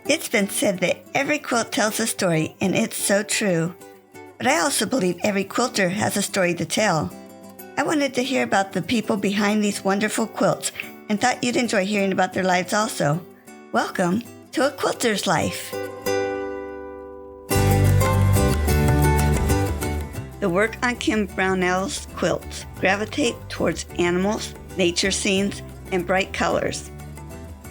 It's been said that every quilt tells a story, and it's so true. But I also believe every quilter has a story to tell. I wanted to hear about the people behind these wonderful quilts and thought you'd enjoy hearing about their lives also. Welcome to A Quilter's Life. The work on Kim Brownell's quilts gravitate towards animals, nature scenes, and bright colors.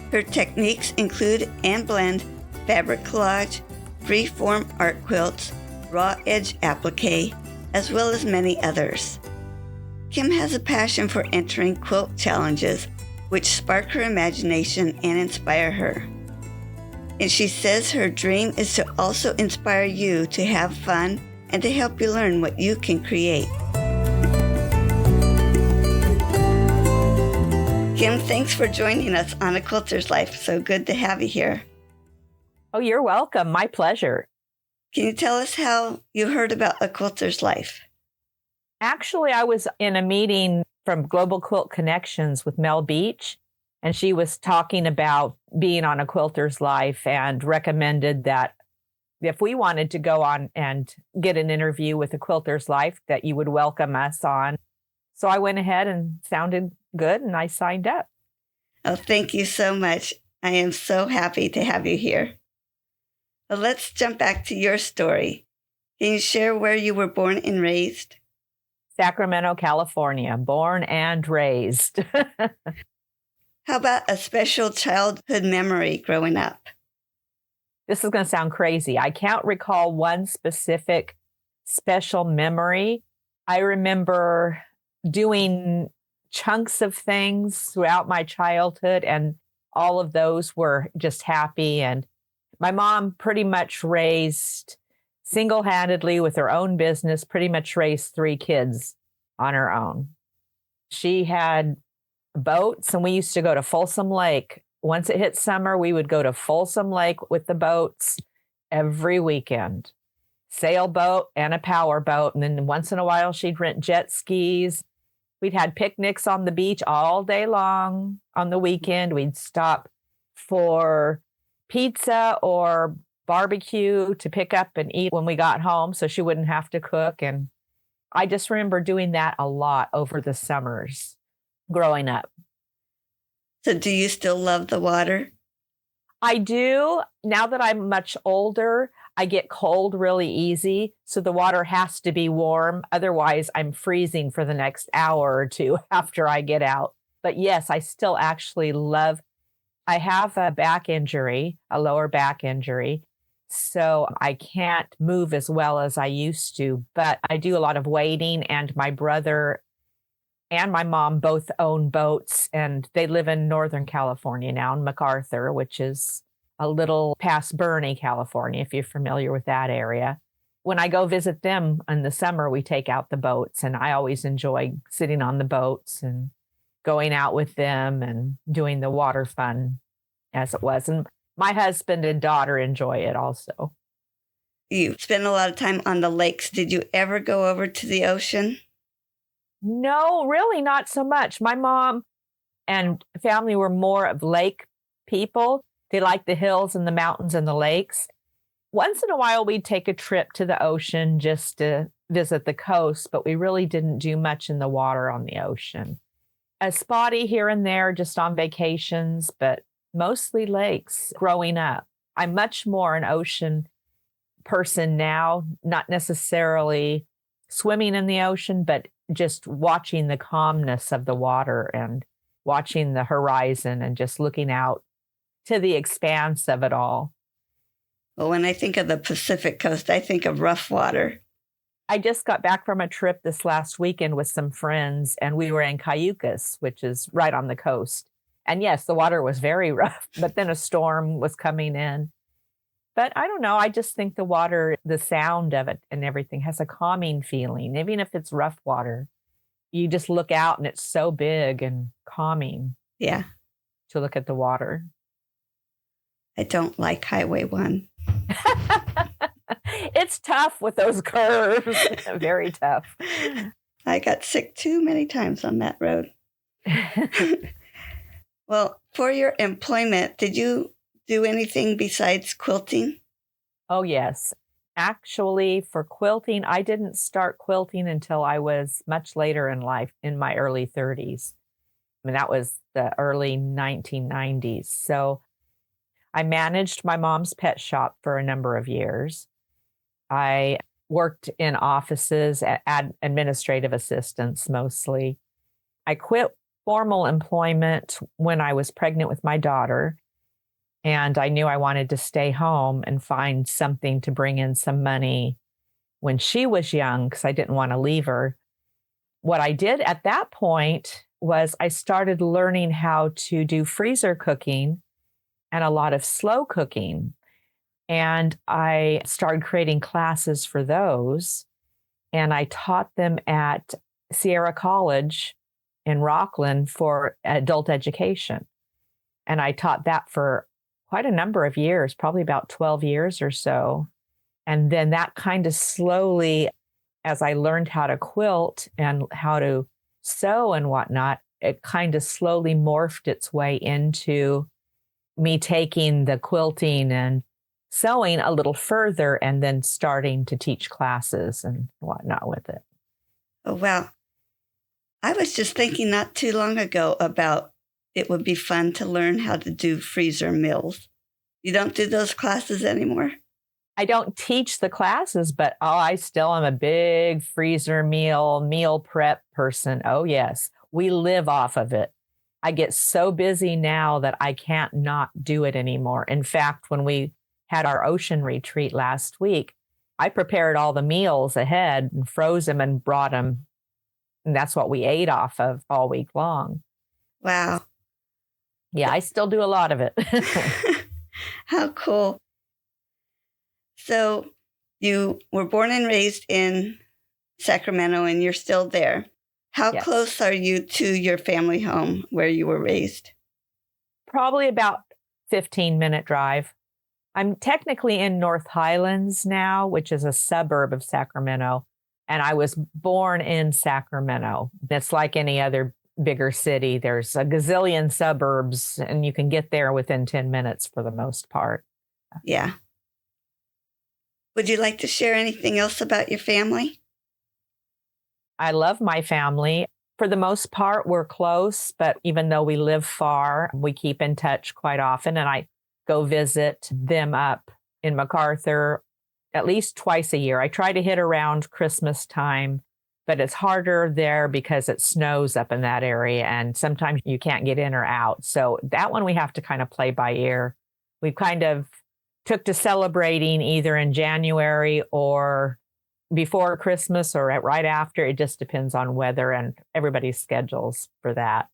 Her techniques include and blend fabric collage, free-form art quilts, raw edge applique, as well as many others. Kim has a passion for entering quilt challenges, which spark her imagination and inspire her. And she says her dream is to also inspire you to have fun and to help you learn what you can create. Kim, thanks for joining us on A Quilter's Life. So good to have you here. Oh, you're welcome. My pleasure. Can you tell us how you heard about A Quilter's Life? Actually, I was in a meeting from Global Quilt Connections with Mel Beach, and she was talking about being on A Quilter's Life and recommended that if we wanted to go on and get an interview with A Quilter's Life, that you would welcome us on. So I went ahead and sounded good, and I signed up. Oh, thank you so much. I am so happy to have you here. Well, let's jump back to your story. Can you share where you were born and raised? Sacramento, California, born and raised. How about a special childhood memory growing up? This is going to sound crazy. I can't recall one specific special memory. I remember doing chunks of things throughout my childhood, and all of those were just happy. And my mom pretty much raised single-handedly with her own business, pretty much raised 3 kids on her own. She had boats, and we used to go to Folsom Lake. Once it hit summer, we would go to Folsom Lake with the boats every weekend. Sailboat and a power boat. And then once in a while, she'd rent jet skis. We'd had picnics on the beach all day long on the weekend. We'd stop for pizza or barbecue to pick up and eat when we got home so she wouldn't have to cook. And I just remember doing that a lot over the summers growing up. So do you still love the water? I do. Now that I'm much older, I get cold really easy. So the water has to be warm. Otherwise, I'm freezing for the next hour or two after I get out. But yes, I still actually love. I have a back injury, a lower back injury. So I can't move as well as I used to. But I do a lot of wading, and my brother and my mom both own boats, and they live in Northern California now, in MacArthur, which is a little past Bernie, California, if you're familiar with that area. When I go visit them in the summer, we take out the boats, and I always enjoy sitting on the boats and going out with them and doing the water fun as it was. And my husband and daughter enjoy it also. You spend a lot of time on the lakes. Did you ever go over to the ocean? No, really not so much. My mom and family were more of lake people. They like the hills and the mountains and the lakes. Once in a while, we'd take a trip to the ocean just to visit the coast, but we really didn't do much in the water on the ocean. A spotty here and there just on vacations, but mostly lakes growing up. I'm much more an ocean person now, not necessarily swimming in the ocean, but just watching the calmness of the water and watching the horizon and just looking out to the expanse of it all. Well, when I think of the Pacific coast, I think of rough water. I just got back from a trip this last weekend with some friends, and we were in Cayucas, which is right on the coast. And yes, the water was very rough, but then a storm was coming in. But I don't know, I just think the water, the sound of it and everything has a calming feeling, even if it's rough water. You just look out and it's so big and calming. Yeah. To look at the water. I don't like Highway 1. It's tough with those curves. Very tough. I got sick too many times on that road. Well, for your employment, did you do anything besides quilting? Oh, yes. Actually, for quilting, I didn't start quilting until I was much later in life, in my early 30s. I mean, that was the early 1990s. So I managed my mom's pet shop for a number of years. I worked in offices, administrative assistants mostly. I quit formal employment when I was pregnant with my daughter, and I knew I wanted to stay home and find something to bring in some money when she was young because I didn't want to leave her. What I did at that point was I started learning how to do freezer cooking and a lot of slow cooking. And I started creating classes for those. And I taught them at Sierra College in Rockland for adult education. And I taught that for quite a number of years, probably about 12 years or so. And then that kind of slowly, as I learned how to quilt and how to sew and whatnot, it kind of slowly morphed its way into me taking the quilting and sewing a little further and then starting to teach classes and whatnot with it. Oh, wow. I was just thinking not too long ago about it would be fun to learn how to do freezer mills. You don't do those classes anymore? I don't teach the classes, but I still am a big freezer meal prep person. Oh, yes. We live off of it. I get so busy now that I can't not do it anymore. In fact, when we had our ocean retreat last week, I prepared all the meals ahead and froze them and brought them. And that's what we ate off of all week long. Wow. Yeah, I still do a lot of it. How cool. So you were born and raised in Sacramento and you're still there. How Yes. close are you to your family home where you were raised? Probably about 15-minute drive. I'm technically in North Highlands now, which is a suburb of Sacramento. And I was born in Sacramento. It's like any other bigger city. There's a gazillion suburbs, and you can get there within 10 minutes for the most part. Yeah. Would you like to share anything else about your family? I love my family. For the most part, we're close, but even though we live far, we keep in touch quite often. And I go visit them up in MacArthur at least twice a year. I try to hit around Christmas time, but it's harder there because it snows up in that area and sometimes you can't get in or out. So that one we have to kind of play by ear. We kind of took to celebrating either in January or before Christmas or right after. It just depends on weather and everybody's schedules for that.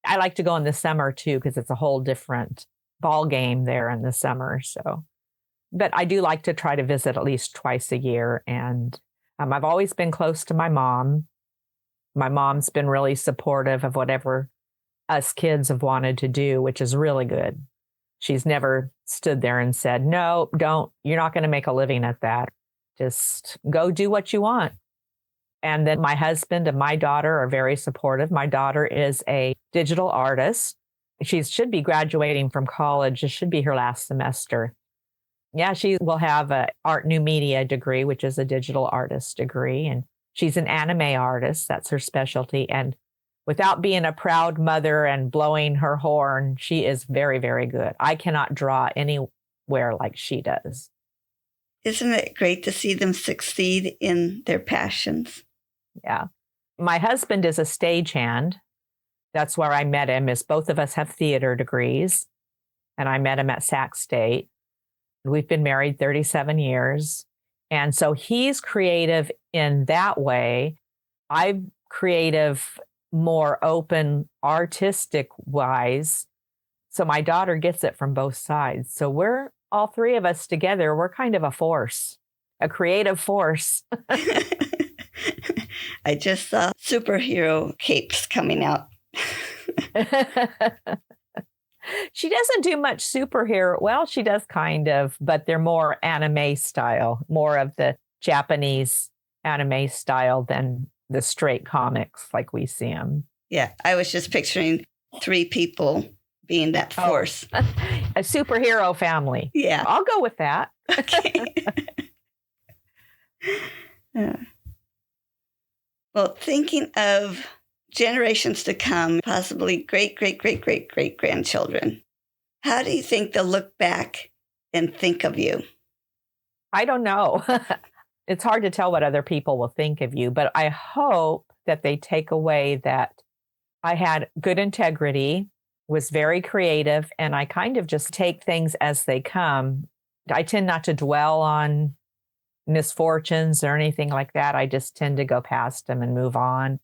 I like to go in the summer too, because it's a whole different ball game there in the summer. So, but I do like to try to visit at least twice a year. And I've always been close to my mom. My mom's been really supportive of whatever us kids have wanted to do, which is really good. She's never stood there and said, no, don't, you're not going to make a living at that. Just go do what you want. And then my husband and my daughter are very supportive. My daughter is a digital artist. She should be graduating from college. It should be her last semester. Yeah, she will have an art new media degree, which is a digital artist degree. And she's an anime artist. That's her specialty. And without being a proud mother and blowing her horn, she is very, very good. I cannot draw anywhere like she does. Isn't it great to see them succeed in their passions? Yeah. My husband is a stagehand. That's where I met him, is both of us have theater degrees. And I met him at Sac State. We've been married 37 years. And so he's creative in that way. I'm creative, more open, artistic wise. So my daughter gets it from both sides. So we're all three of us together. We're kind of a force, a creative force. I just saw superhero capes coming out. She doesn't do much superhero. Well, she does kind of, but they're more anime style, more of the Japanese anime style than the straight comics like we see them. Yeah, I was just picturing three people being that Oh, force. a superhero family. Yeah. I'll go with that. Okay. Yeah. Well, thinking of generations to come, possibly great, great, great, great, great grandchildren, how do you think they'll look back and think of you? I don't know. It's hard to tell what other people will think of you, but I hope that they take away that I had good integrity, was very creative, and I kind of just take things as they come. I tend not to dwell on misfortunes or anything like that. I just tend to go past them and move on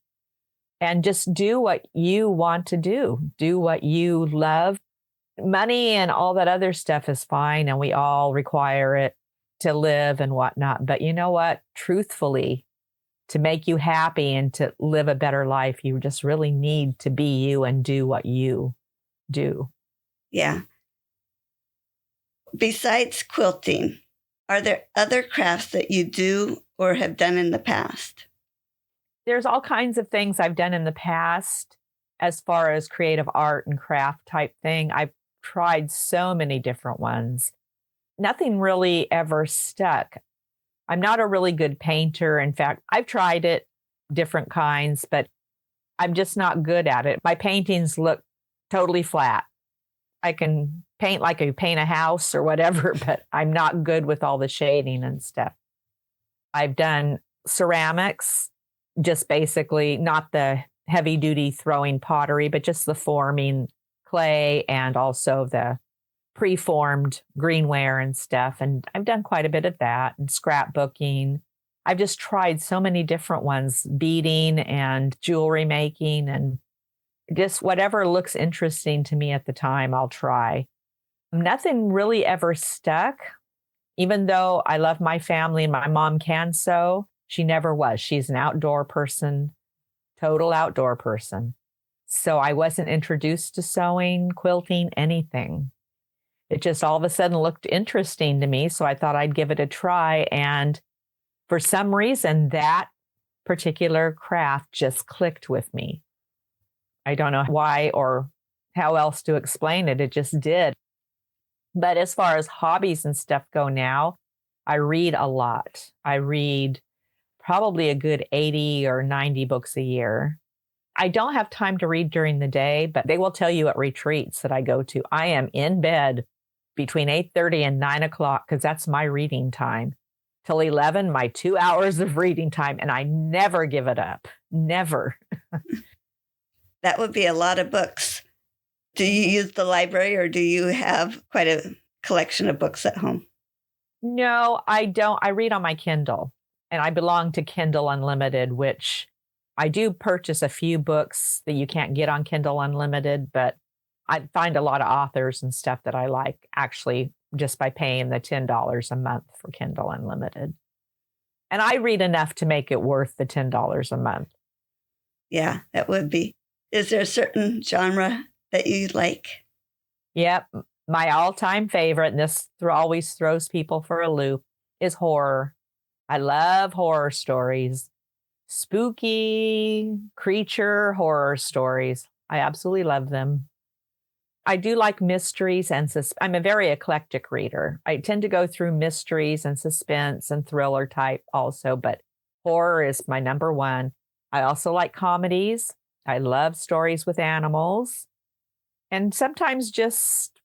and just do what you want to do. Do what you love. Money and all that other stuff is fine, and we all require it to live and whatnot. But you know what? Truthfully, to make you happy and to live a better life, you just really need to be you and do what you do. Yeah. Besides quilting, are there other crafts that you do or have done in the past? There's all kinds of things I've done in the past as far as creative art and craft type thing. I've tried so many different ones. Nothing really ever stuck. I'm not a really good painter. In fact, I've tried it, different kinds, but I'm just not good at it. My paintings look totally flat. I can paint like I paint a house or whatever, but I'm not good with all the shading and stuff. I've done ceramics, just basically not the heavy duty throwing pottery, but just the forming clay and also the preformed greenware and stuff. And I've done quite a bit of that and scrapbooking. I've just tried so many different ones, beading and jewelry making, and just whatever looks interesting to me at the time, I'll try. Nothing really ever stuck, even though I love my family and my mom can sew. She never was. She's an outdoor person, total outdoor person. So I wasn't introduced to sewing, quilting, anything. It just all of a sudden looked interesting to me. So I thought I'd give it a try. And for some reason, that particular craft just clicked with me. I don't know why or how else to explain it. It just did. But as far as hobbies and stuff go now, I read a lot. I read probably a good 80 or 90 books a year. I don't have time to read during the day, but they will tell you at retreats that I go to, I am in bed between 8:30 and 9 o'clock because that's my reading time. Till 11, my 2 hours of reading time, and I never give it up. Never. That would be a lot of books. Do you use the library or do you have quite a collection of books at home? No, I don't. I read on my Kindle, and I belong to Kindle Unlimited, which I do purchase a few books that you can't get on Kindle Unlimited, but I find a lot of authors and stuff that I like actually just by paying the $10 a month for Kindle Unlimited. And I read enough to make it worth the $10 a month. Yeah, that would be. Is there a certain genre that you like? Yep. My all-time favorite, and this always throws people for a loop, is horror. I love horror stories. Spooky creature horror stories. I absolutely love them. I do like mysteries and I'm a very eclectic reader. I tend to go through mysteries and suspense and thriller type also, but horror is my number one. I also like comedies. I love stories with animals, and sometimes just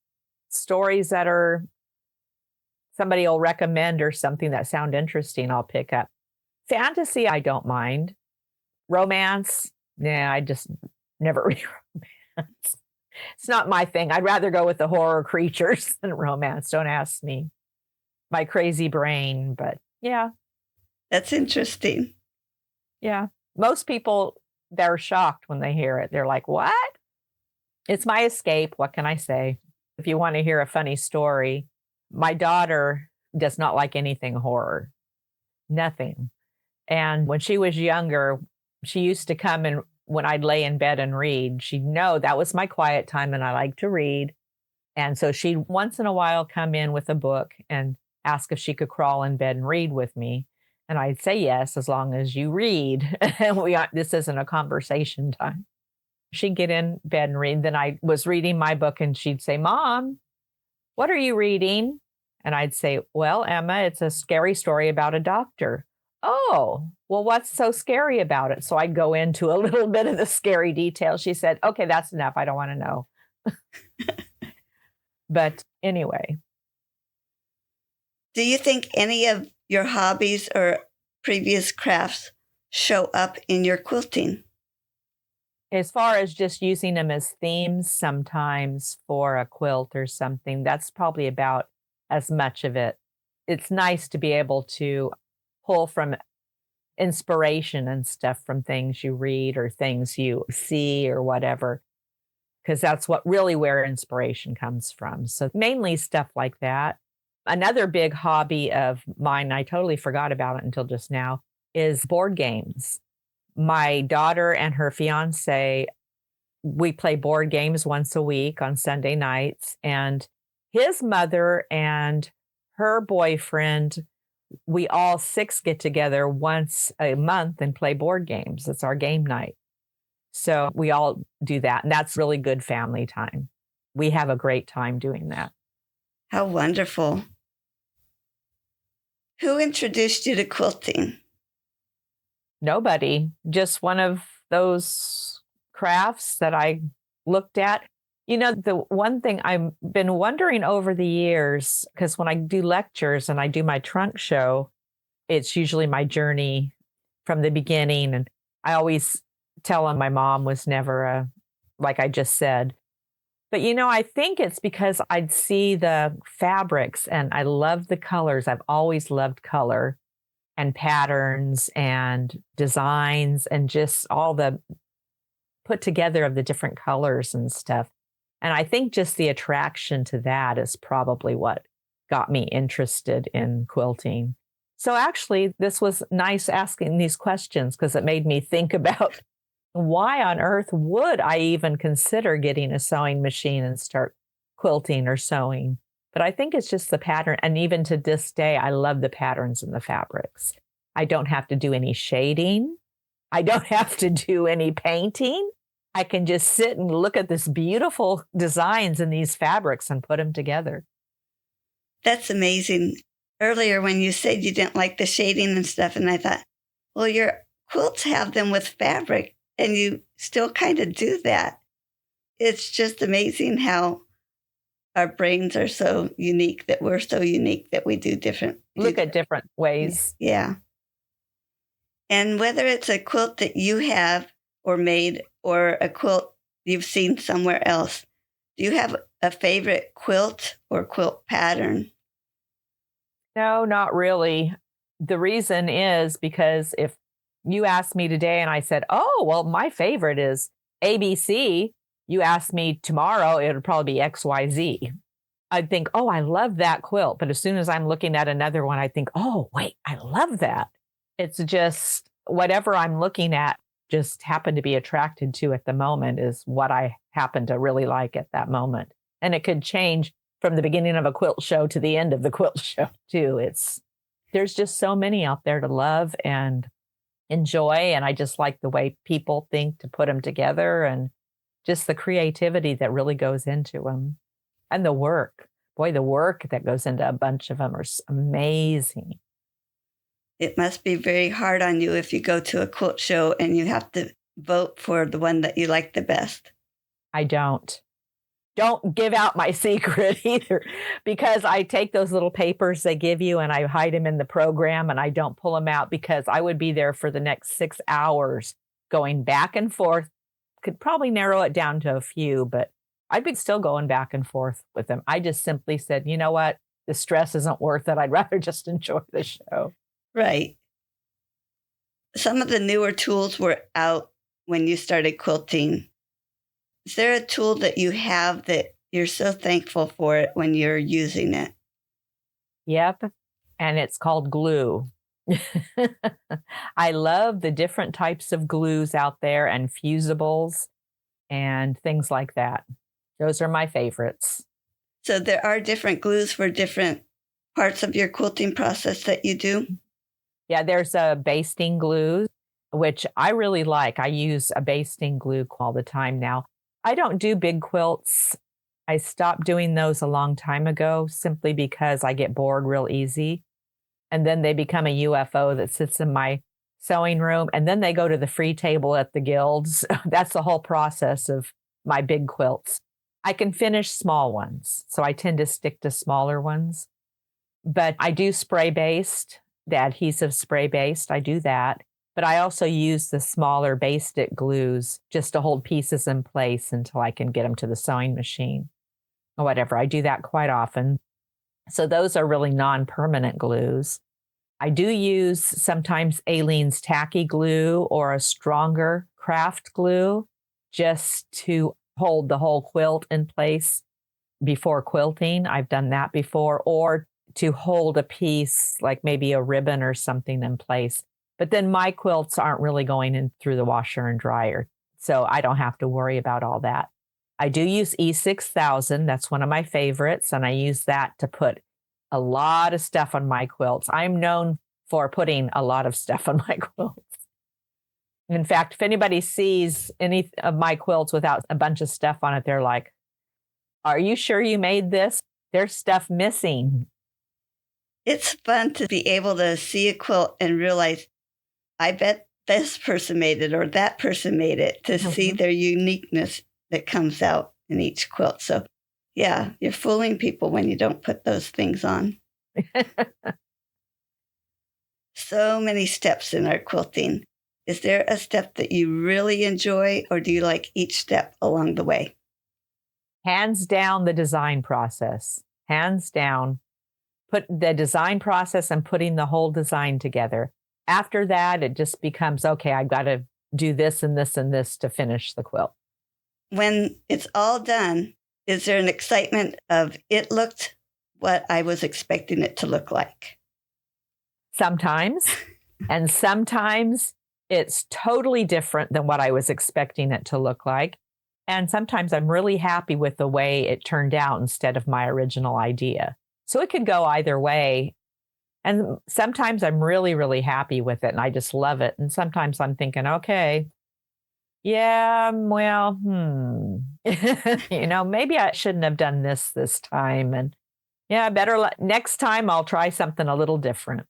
stories that are somebody will recommend or something that sound interesting, I'll pick up. Fantasy, I don't mind. Romance, nah, I just never read romance. It's not my thing. I'd rather go with the horror creatures than romance. Don't ask me. My crazy brain, but yeah. That's interesting. Yeah. Most people, they're shocked when they hear it. They're like, what? It's my escape. What can I say? If you want to hear a funny story, my daughter does not like anything horror. Nothing. And when she was younger, she used to come and when I'd lay in bed and read, she'd know that was my quiet time and I like to read. And so she'd once in a while come in with a book and ask if she could crawl in bed and read with me. And I'd say yes, as long as you read. This isn't a conversation time. She'd get in bed and read. Then I was reading my book and she'd say, Mom, what are you reading? And I'd say, well, Emma, it's a scary story about a doctor. Oh, well, what's so scary about it? So I'd go into a little bit of the scary details. She said, okay, that's enough. I don't want to know. But anyway. Do you think any of your hobbies or previous crafts show up in your quilting? As far as just using them as themes sometimes for a quilt or something, that's probably about as much of it. It's nice to be able to pull from inspiration and stuff from things you read or things you see or whatever, because that's what really where inspiration comes from. So mainly stuff like that. Another big hobby of mine, I totally forgot about it until just now, is board games. My daughter and her fiance, we play board games once a week on Sunday nights, and his mother and her boyfriend, we all six get together once a month and play board games. It's our game night. So we all do that, and that's really good family time. We have a great time doing that. How wonderful. Who introduced you to quilting? Nobody, just one of those crafts that I looked at. You know, the one thing I've been wondering over the years, because when I do lectures and I do my trunk show, it's usually my journey from the beginning. And I always tell them my mom was never like I just said. But, you know, I think it's because I'd see the fabrics and I love the colors. I've always loved color and patterns and designs and just all the put together of the different colors and stuff. And I think just the attraction to that is probably what got me interested in quilting. So actually, this was nice asking these questions because it made me think about why on earth would I even consider getting a sewing machine and start quilting or sewing? But I think it's just the pattern. And even to this day, I love the patterns and the fabrics. I don't have to do any shading. I don't have to do any painting. I can just sit and look at this beautiful designs in these fabrics and put them together. That's amazing. Earlier when you said you didn't like the shading and stuff, and I thought, well, your quilts have them with fabric, and you still kind of do that. It's just amazing how our brains are so unique, that we're so unique that we do different. Look at different ways. Yeah. And whether it's a quilt that you have or made or a quilt you've seen somewhere else, do you have a favorite quilt or quilt pattern? No, not really. The reason is because if you asked me today and I said, oh, well, my favorite is ABC. You asked me tomorrow, it would probably be XYZ. I'd think, oh, I love that quilt. But as soon as I'm looking at another one, I think, oh, wait, I love that. It's just whatever I'm looking at just happen to be attracted to at the moment is what I happen to really like at that moment. And it could change from the beginning of a quilt show to the end of the quilt show too. There's just so many out there to love and enjoy. And I just like the way people think to put them together and just the creativity that really goes into them and the work. Boy, the work that goes into a bunch of them are amazing. It must be very hard on you if you go to a quilt show and you have to vote for the one that you like the best. I don't give out my secret either, because I take those little papers they give you and I hide them in the program and I don't pull them out because I would be there for the next 6 hours going back and forth. Could probably narrow it down to a few, but I'd be still going back and forth with them. I just simply said, you know what? The stress isn't worth it. I'd rather just enjoy the show. Right. Some of the newer tools were out when you started quilting. Is there a tool that you have that you're so thankful for it when you're using it? Yep. And it's called glue. I love the different types of glues out there and fusibles and things like that. Those are my favorites. So there are different glues for different parts of your quilting process that you do? Yeah, there's a basting glue. which I really like. I use a basting glue all the time now. I don't do big quilts. I stopped doing those a long time ago simply because I get bored real easy. And then they become a UFO that sits in my sewing room. And then they go to the free table at the guilds. That's the whole process of my big quilts. I can finish small ones, so I tend to stick to smaller ones. But I do spray based, the adhesive spray based. I do that. But I also use the smaller basted glues just to hold pieces in place until I can get them to the sewing machine or whatever. I do that quite often. So those are really non-permanent glues. I do use sometimes Aleene's tacky glue or a stronger craft glue just to hold the whole quilt in place before quilting. I've done that before, or to hold a piece like maybe a ribbon or something in place. But then my quilts aren't really going in through the washer and dryer, so I don't have to worry about all that. I do use E6000. That's one of my favorites, and I use that to put a lot of stuff on my quilts. I'm known for putting a lot of stuff on my quilts. In fact, if anybody sees any of my quilts without a bunch of stuff on it, they're like, "Are you sure you made this? There's stuff missing." It's fun to be able to see a quilt and realize, I bet this person made it or that person made it, to see their uniqueness that comes out in each quilt. So, yeah, you're fooling people when you don't put those things on. So many steps in our quilting. Is there a step that you really enjoy, or do you like each step along the way? Hands down, the design process. Hands down. Put the design process and putting the whole design together. After that, it just becomes, okay, I've got to do this and this and this to finish the quilt. When it's all done, is there an excitement of it looked what I was expecting it to look like? Sometimes. And sometimes it's totally different than what I was expecting it to look like. And sometimes I'm really happy with the way it turned out instead of my original idea. So it could go either way. And sometimes I'm really, really happy with it and I just love it. And sometimes I'm thinking, okay, yeah, well, maybe I shouldn't have done this time. And yeah, next time I'll try something a little different.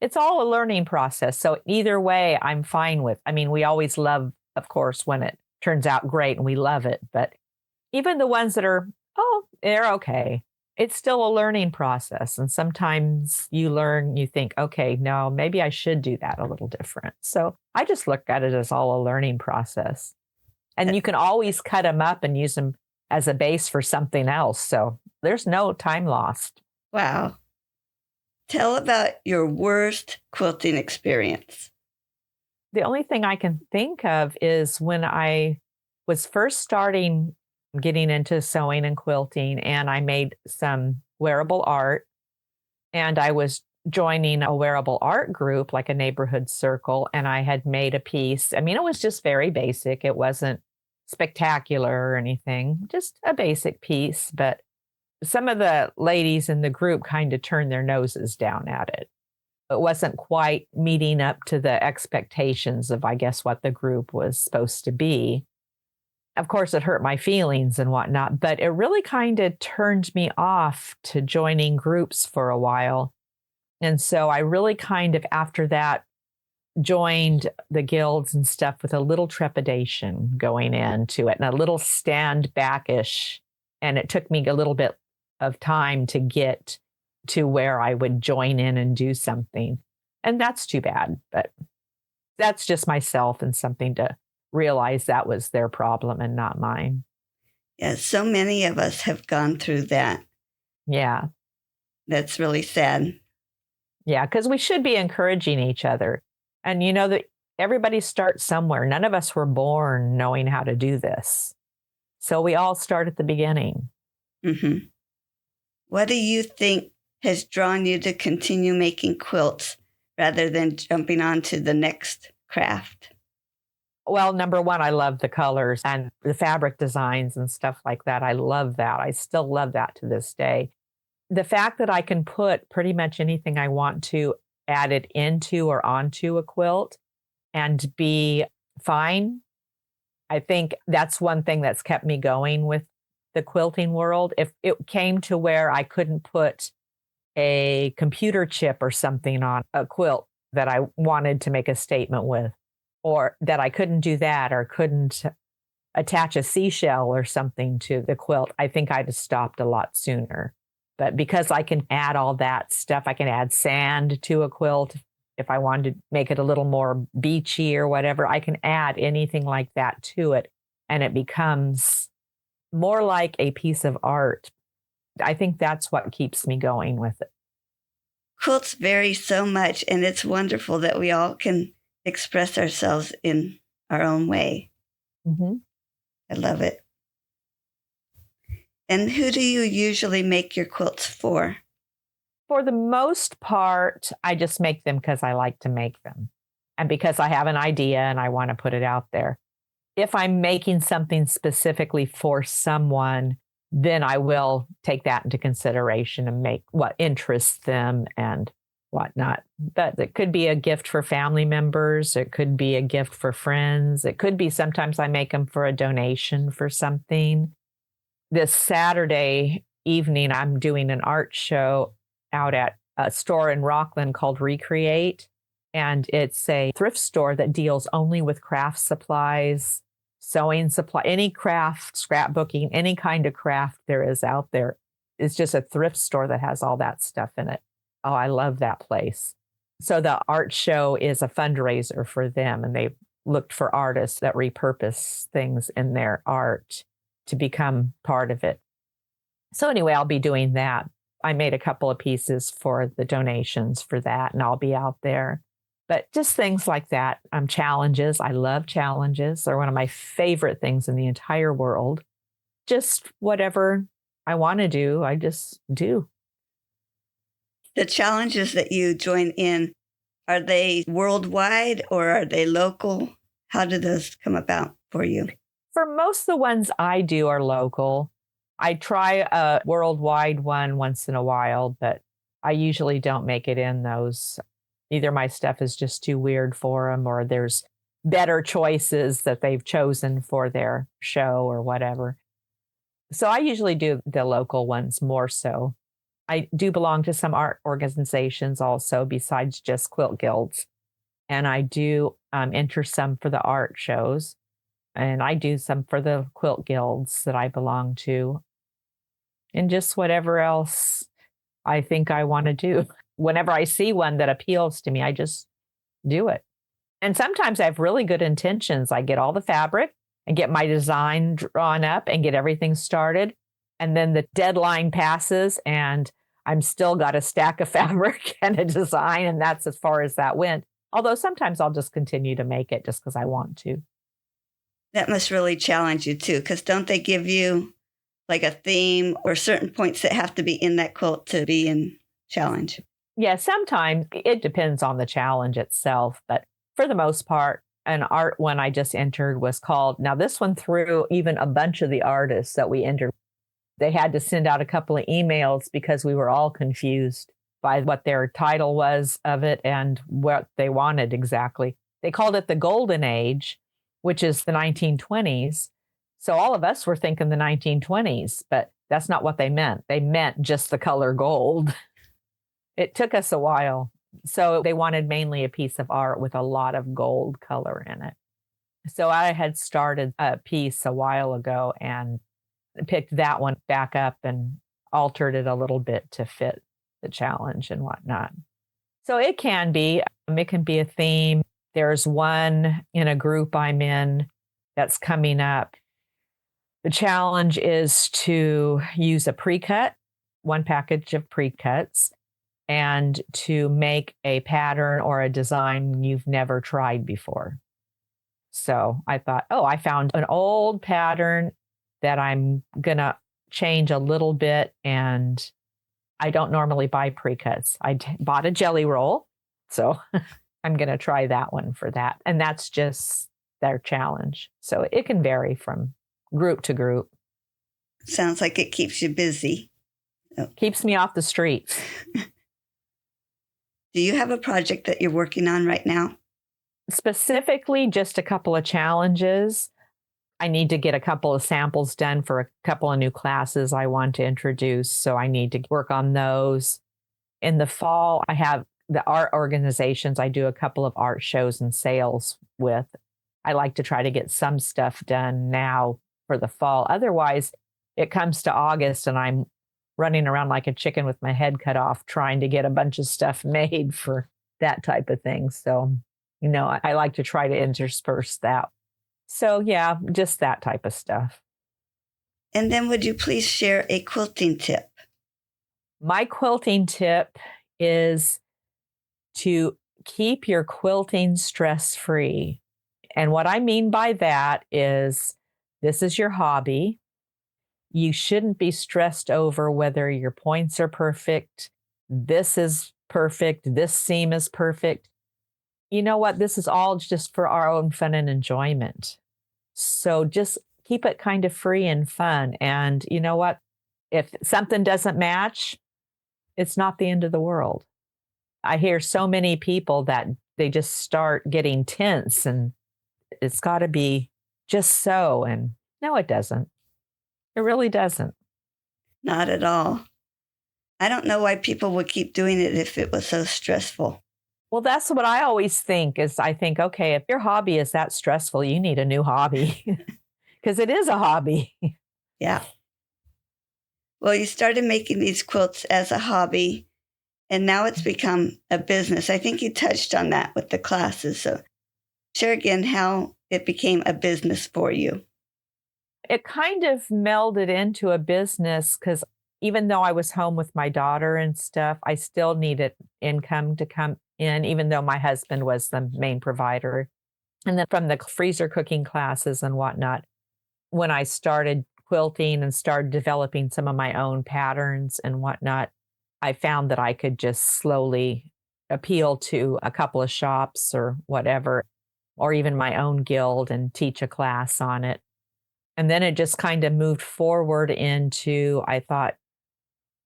It's all a learning process. So either way, I'm fine with. I mean, we always love, of course, when it turns out great and we love it. But even the ones that are, they're okay. It's still a learning process. And sometimes you learn, you think, okay, no, maybe I should do that a little different. So I just look at it as all a learning process. And you can always cut them up and use them as a base for something else. So there's no time lost. Wow. Tell about your worst quilting experience. The only thing I can think of is when I was first starting getting into sewing and quilting, and I made some wearable art, and I was joining a wearable art group, like a neighborhood circle, and I had made a piece. I mean, it was just very basic. It wasn't spectacular or anything, just a basic piece. But some of the ladies in the group kind of turned their noses down at it. It wasn't quite meeting up to the expectations of, I guess, what the group was supposed to be. Of course, it hurt my feelings and whatnot, but it really kind of turned me off to joining groups for a while. And so I really kind of, after that, joined the guilds and stuff with a little trepidation going into it and a little stand back-ish. And it took me a little bit of time to get to where I would join in and do something. And that's too bad, but that's just myself and something to realize that was their problem and not mine. Yeah, so many of us have gone through that. Yeah. That's really sad. Yeah, because we should be encouraging each other. And you know that everybody starts somewhere. None of us were born knowing how to do this. So we all start at the beginning. Mm-hmm. What do you think has drawn you to continue making quilts rather than jumping on to the next craft? Well, number one, I love the colors and the fabric designs and stuff like that. I love that. I still love that to this day. The fact that I can put pretty much anything I want to add it into or onto a quilt and be fine. I think that's one thing that's kept me going with the quilting world. If it came to where I couldn't put a computer chip or something on a quilt that I wanted to make a statement with, or that I couldn't do that, or couldn't attach a seashell or something to the quilt, I think I'd have stopped a lot sooner. But because I can add all that stuff, I can add sand to a quilt. If I wanted to make it a little more beachy or whatever, I can add anything like that to it, and it becomes more like a piece of art. I think that's what keeps me going with it. Quilts vary so much, and it's wonderful that we all can express ourselves in our own way. Mm-hmm. I love it. And who do you usually make your quilts for? For the most part, I just make them because I like to make them and because I have an idea and I want to put it out there. If I'm making something specifically for someone, then I will take that into consideration and make what interests them and whatnot. But it could be a gift for family members. It could be a gift for friends. It could be sometimes I make them for a donation for something. This Saturday evening, I'm doing an art show out at a store in Rockland called Recreate. And it's a thrift store that deals only with craft supplies, sewing supply, any craft, scrapbooking, any kind of craft there is out there. It's just a thrift store that has all that stuff in it. Oh, I love that place. So the art show is a fundraiser for them, and they looked for artists that repurpose things in their art to become part of it. So anyway, I'll be doing that. I made a couple of pieces for the donations for that, and I'll be out there. But just things like that. Challenges. I love challenges. They're one of my favorite things in the entire world. Just whatever I want to do, I just do. The challenges that you join in, are they worldwide or are they local? How do those come about for you? For most of the ones I do are local. I try a worldwide one once in a while, but I usually don't make it in those. Either my stuff is just too weird for them, or there's better choices that they've chosen for their show or whatever. So I usually do the local ones more so. I do belong to some art organizations also besides just quilt guilds. And I do enter some for the art shows. And I do some for the quilt guilds that I belong to. And just whatever else I think I want to do. Whenever I see one that appeals to me, I just do it. And sometimes I have really good intentions. I get all the fabric and get my design drawn up and get everything started. And then the deadline passes and I'm still got a stack of fabric and a design. And that's as far as that went. Although sometimes I'll just continue to make it just because I want to. That must really challenge you too, because don't they give you like a theme or certain points that have to be in that quilt to be in challenge? Yeah, sometimes it depends on the challenge itself. But for the most part, an art one I just entered was called, now this one threw even a bunch of the artists that we entered. They had to send out a couple of emails because we were all confused by what their title was of it and what they wanted exactly. They called it the Golden Age, which is the 1920s. So all of us were thinking the 1920s, but that's not what they meant. They meant just the color gold. It took us a while. So they wanted mainly a piece of art with a lot of gold color in it. So I had started a piece a while ago and picked that one back up and altered it a little bit to fit the challenge and whatnot. So it can be a theme. There's one in a group I'm in that's coming up. The challenge is to use a pre-cut, one package of pre-cuts, and to make a pattern or a design you've never tried before. So I thought, I found an old pattern that I'm going to change a little bit. And I don't normally buy pre-cuts. I bought a jelly roll. So I'm going to try that one for that. And that's just their challenge. So it can vary from group to group. Sounds like it keeps you busy. Keeps me off the streets. Do you have a project that you're working on right now? Specifically, just a couple of challenges. I need to get a couple of samples done for a couple of new classes I want to introduce. So I need to work on those. In the fall, I have the art organizations I do a couple of art shows and sales with. I like to try to get some stuff done now for the fall. Otherwise, it comes to August and I'm running around like a chicken with my head cut off trying to get a bunch of stuff made for that type of thing. So, I like to try to intersperse that. So, yeah, just that type of stuff. And then would you please share a quilting tip? My quilting tip is to keep your quilting stress-free. And what I mean by that is this is your hobby. You shouldn't be stressed over whether your points are perfect. This is perfect. This seam is perfect. You know what? This is all just for our own fun and enjoyment. So just keep it kind of free and fun. And you know what? If something doesn't match, it's not the end of the world. I hear so many people that they just start getting tense and it's got to be just so. And no, it doesn't. It really doesn't. Not at all. I don't know why people would keep doing it if it was so stressful. Well, that's what I always think is I think, okay, if your hobby is that stressful, you need a new hobby because it is a hobby. Yeah. Well, you started making these quilts as a hobby and now it's become a business. I think you touched on that with the classes. So share again how it became a business for you. It kind of melded into a business because even though I was home with my daughter and stuff, I still needed income to come in, even though my husband was the main provider. And then from the freezer cooking classes and whatnot, when I started quilting and started developing some of my own patterns and whatnot, I found that I could just slowly appeal to a couple of shops or whatever, or even my own guild and teach a class on it. And then it just kind of moved forward into, I thought,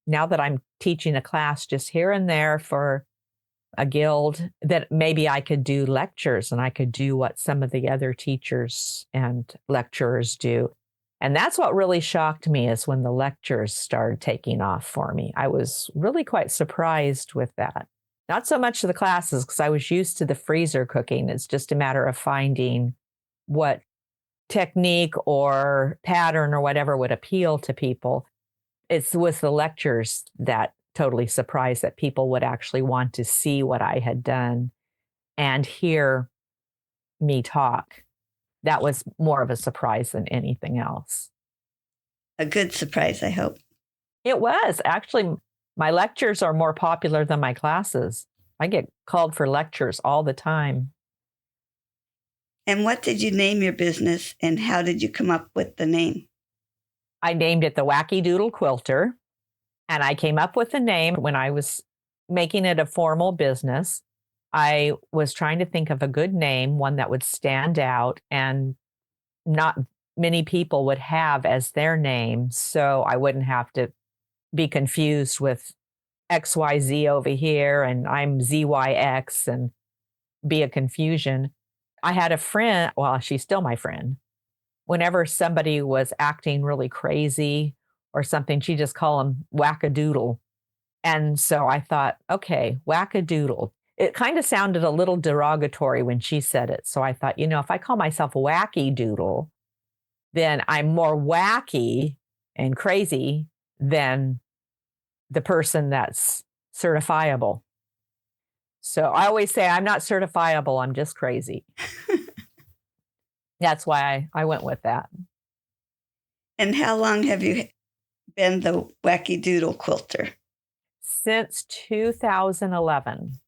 now that I'm teaching a class just here and there for a guild, that maybe I could do lectures and I could do what some of the other teachers and lecturers do. And that's what really shocked me is when the lectures started taking off for me. I was really quite surprised with that. Not so much the classes, because I was used to the freezer cooking. It's just a matter of finding what technique or pattern or whatever would appeal to people. It was the lectures that totally surprised that people would actually want to see what I had done and hear me talk. That was more of a surprise than anything else. A good surprise, I hope. It was. Actually, my lectures are more popular than my classes. I get called for lectures all the time. And what did you name your business and how did you come up with the name? I named it the Wacky Doodle Quilter. And I came up with the name when I was making it a formal business. I was trying to think of a good name, one that would stand out and not many people would have as their name. So I wouldn't have to be confused with XYZ over here and I'm ZYX and be a confusion. I had a friend, well, she's still my friend. Whenever somebody was acting really crazy or something, she just called them wackadoodle. And so I thought, okay, wackadoodle. It kind of sounded a little derogatory when she said it. So I thought, if I call myself wacky doodle, then I'm more wacky and crazy than the person that's certifiable. So I always say I'm not certifiable, I'm just crazy. That's why I went with that. And how long have you been the Wacky Doodle Quilter? Since 2011.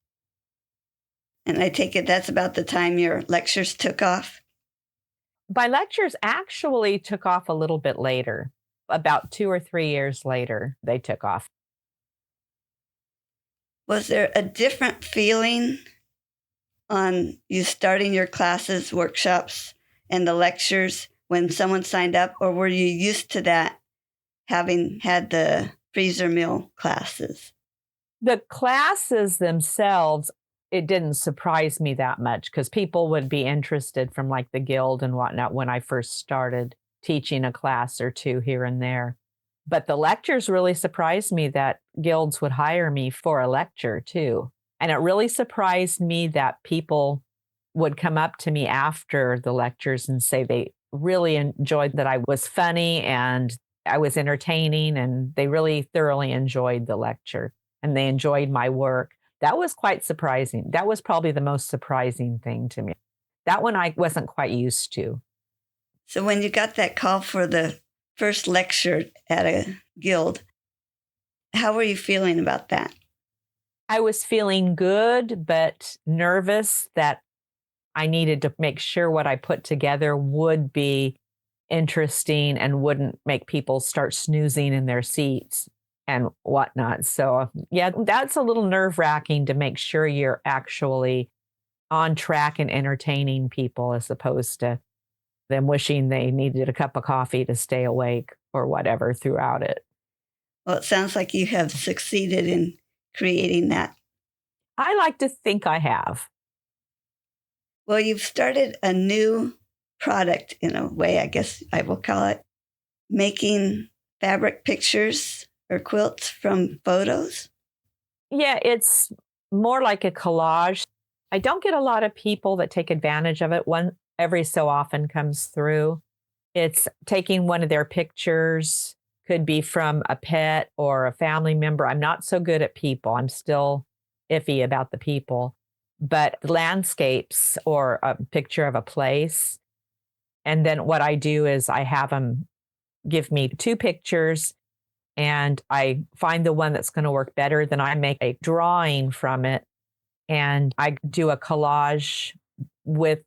And I take it that's about the time your lectures took off? My lectures actually took off a little bit later. About 2 or 3 years later, they took off. Was there a different feeling on you starting your classes, workshops, and the lectures when someone signed up? Or were you used to that, having had the freezer mill classes? The classes themselves, it didn't surprise me that much because people would be interested from like the guild and whatnot when I first started teaching a class or two here and there. But the lectures really surprised me that guilds would hire me for a lecture too. And it really surprised me that people would come up to me after the lectures and say they really enjoyed that I was funny and I was entertaining, and they really thoroughly enjoyed the lecture and they enjoyed my work. That was quite surprising. That was probably the most surprising thing to me. That one I wasn't quite used to. So when you got that call for the first lecture at a guild, how were you feeling about that? I was feeling good, but nervous that I needed to make sure what I put together would be interesting and wouldn't make people start snoozing in their seats and whatnot. So yeah, that's a little nerve-wracking to make sure you're actually on track and entertaining people as opposed to them wishing they needed a cup of coffee to stay awake or whatever throughout it. Well, it sounds like you have succeeded in creating that. I like to think I have. Well, you've started a new product in a way, I guess I will call it, making fabric pictures or quilts from photos. Yeah, it's more like a collage. I don't get a lot of people that take advantage of it. One every so often comes through. It's taking one of their pictures, could be from a pet or a family member. I'm not so good at people. I'm still iffy about the people. But landscapes or a picture of a place. And then what I do is I have them give me two pictures and I find the one that's going to work better. Then I make a drawing from it and I do a collage with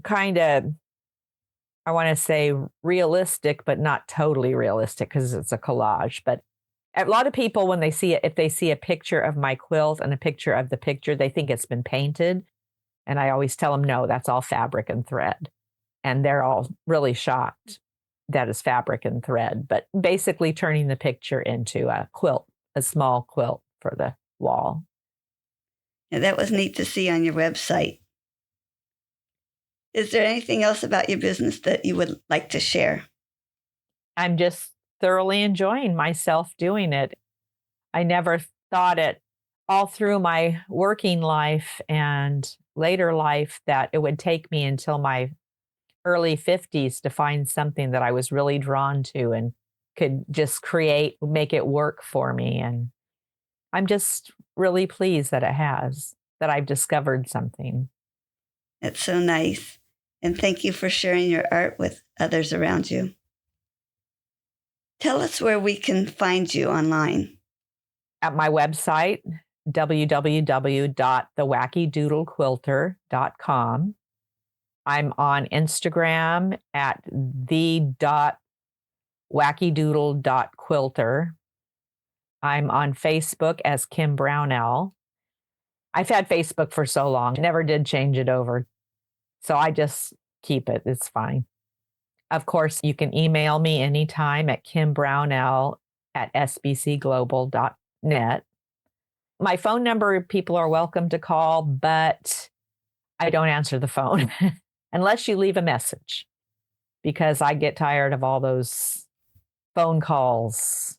kind of, I want to say realistic, but not totally realistic because it's a collage. But a lot of people, when they see it, if they see a picture of my quilt and a picture of the picture, they think it's been painted. And I always tell them, no, that's all fabric and thread. And they're all really shocked that it's fabric and thread, but basically turning the picture into a quilt, a small quilt for the wall. Yeah, that was neat to see on your website. Is there anything else about your business that you would like to share? I'm just thoroughly enjoying myself doing it. I never thought it all through my working life and later life that it would take me until my early 50s to find something that I was really drawn to and could just create, make it work for me. And I'm just really pleased that it has, that I've discovered something. That's so nice. And thank you for sharing your art with others around you. Tell us where we can find you online. At my website, www.thewackydoodlequilter.com. I'm on Instagram at the.wackydoodle.quilter. I'm on Facebook as Kim Brownell. I've had Facebook for so long, never did change it over. So I just keep it. It's fine. Of course, you can email me anytime at kimbrownell@sbcglobal.net. My phone number, people are welcome to call, but I don't answer the phone unless you leave a message because I get tired of all those phone calls.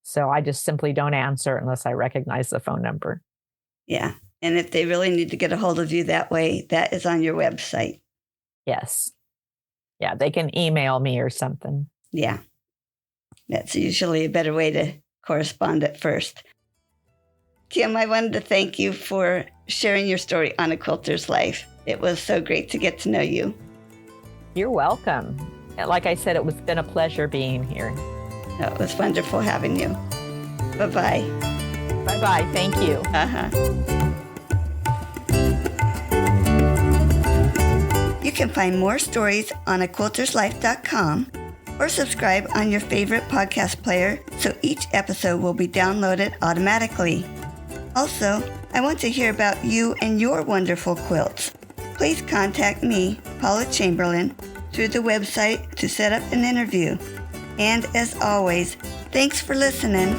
So I just simply don't answer unless I recognize the phone number. Yeah. And if they really need to get a hold of you that way, that is on your website. Yes. Yeah, they can email me or something. Yeah. That's usually a better way to correspond at first. Kim, I wanted to thank you for sharing your story on A Quilter's Life. It was so great to get to know you. You're welcome. Like I said, it's been a pleasure being here. Oh, it was wonderful having you. Bye-bye. Bye-bye. Thank you. You can find more stories on aquilterslife.com or subscribe on your favorite podcast player so each episode will be downloaded automatically. Also, I want to hear about you and your wonderful quilts. Please contact me, Paula Chamberlain, through the website to set up an interview. And as always, thanks for listening.